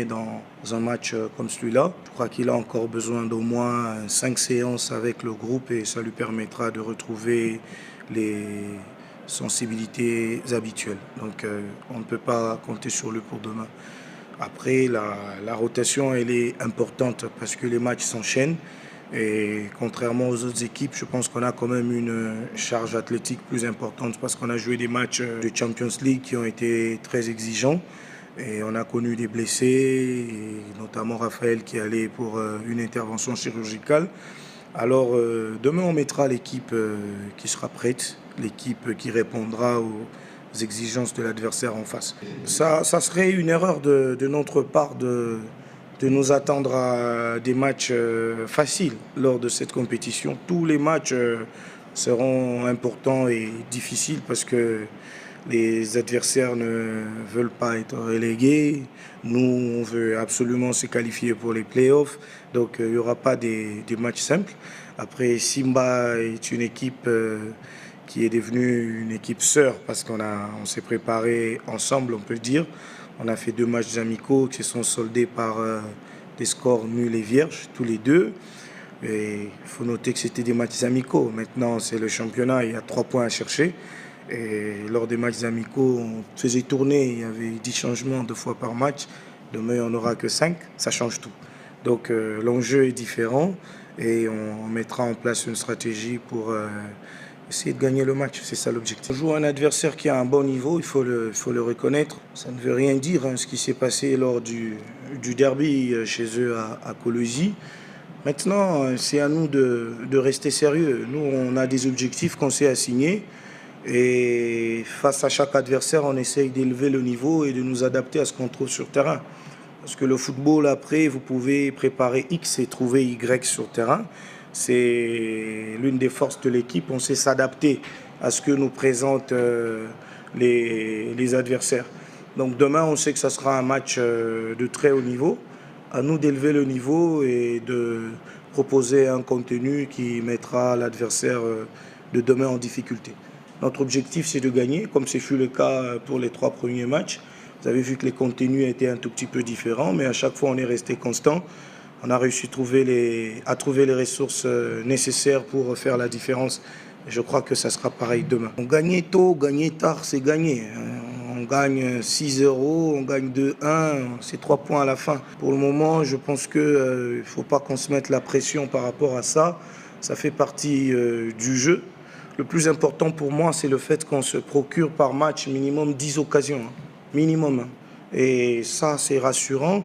Dans un match comme celui-là, je crois qu'il a encore besoin d'au moins 5 séances avec le groupe et ça lui permettra de retrouver les sensibilités habituelles. Donc on ne peut pas compter sur lui pour demain. Après, la rotation, elle est importante parce que les matchs s'enchaînent. Et contrairement aux autres équipes, je pense qu'on a quand même une charge athlétique plus importante parce qu'on a joué des matchs de Champions League qui ont été très exigeants. Et on a connu des blessés, et notamment Raphaël qui est allé pour une intervention chirurgicale. Alors demain on mettra l'équipe qui sera prête, l'équipe qui répondra aux exigences de l'adversaire en face. Ça serait une erreur de notre part de nous attendre à des matchs faciles lors de cette compétition. Tous les matchs seront importants et difficiles parce que les adversaires ne veulent pas être relégués. Nous, on veut absolument se qualifier pour les playoffs. Donc, il n'y aura pas des matchs simples. Après, Simba est une équipe qui est devenue une équipe sœur parce on s'est préparé ensemble, on peut dire. On a fait 2 matchs amicaux qui se sont soldés par des scores nuls et vierges, tous les deux. Et il faut noter que c'était des matchs amicaux. Maintenant, c'est le championnat, il y a 3 points à chercher. Et lors des matchs amicaux, on faisait tourner, il y avait 10 changements 2 fois par match. Demain, on n'aura que 5, ça change tout. Donc l'enjeu est différent et on mettra en place une stratégie pour essayer de gagner le match. C'est ça l'objectif. On joue un adversaire qui a un bon niveau, il faut le reconnaître. Ça ne veut rien dire, ce qui s'est passé lors du derby chez eux à Colosie. Maintenant, c'est à nous de rester sérieux. Nous, on a des objectifs qu'on s'est assignés. Et face à chaque adversaire, on essaye d'élever le niveau et de nous adapter à ce qu'on trouve sur terrain. Parce que le football, après, vous pouvez préparer X et trouver Y sur terrain. C'est l'une des forces de l'équipe. On sait s'adapter à ce que nous présentent les adversaires. Donc demain, on sait que ça sera un match de très haut niveau. À nous d'élever le niveau et de proposer un contenu qui mettra l'adversaire de demain en difficulté. Notre objectif, c'est de gagner, comme ce fut le cas pour les 3 premiers matchs. Vous avez vu que les contenus étaient un tout petit peu différents, mais à chaque fois, on est resté constant. On a réussi à trouver les ressources nécessaires pour faire la différence. Et je crois que ça sera pareil demain. On gagne tôt, gagner tard, c'est gagner. On gagne 6-0, on gagne 2-1, c'est 3 points à la fin. Pour le moment, je pense qu'il ne faut pas qu'on se mette la pression par rapport à ça. Ça fait partie du jeu. Le plus important pour moi, c'est le fait qu'on se procure par match minimum 10 occasions. Minimum. Et ça, c'est rassurant.